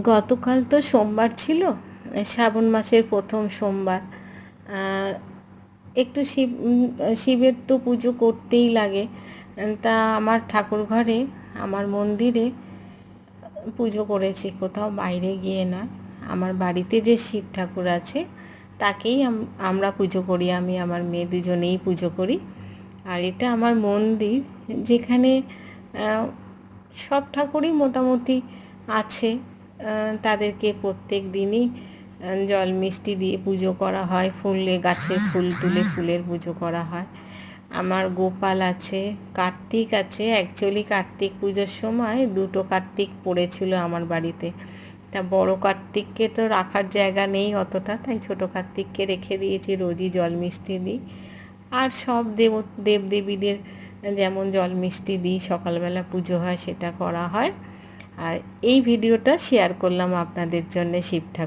গতকাল তো সোমবার ছিল, শ্রাবণ মাসের প্রথম সোমবার। একটু শিবের তো পুজো করতেই লাগে। তা আমার ঠাকুর ঘরে, আমার মন্দিরে পুজো করেছি, কোথাও বাইরে গিয়ে না। আমার বাড়িতে যে শিব ঠাকুর আছে তাকেই আমরা পুজো করি, আমি আমার মেয়ে দুজনেই পুজো করি। আর এটা আমার মন্দির, যেখানে সব ঠাকুরই মোটামুটি আছে। তাদেরকে প্রত্যেক দিনই জল মিষ্টি দিয়ে পুজো করা হয়, ফুলে গাছের ফুল তুলে ফুলের পুজো করা হয়। আমার গোপাল আছে, কার্তিক আছে। অ্যাকচুয়ালি কার্তিক পুজোর সময় দুটো কার্তিক পড়েছিল আমার বাড়িতে। তা বড় কার্তিককে তো রাখার জায়গা নেই অতটা, তাই ছোট কার্তিককে রেখে দিয়েছি, রোজই জল মিষ্টি দিই। আর সব দেবদেবীদের যেমন জল মিষ্টি দিই, সকালবেলা পুজো হয় সেটা করা হয়। আর এই ভিডিওটা শেয়ার করলাম আপনাদের জন্য শিব ঠাকুর।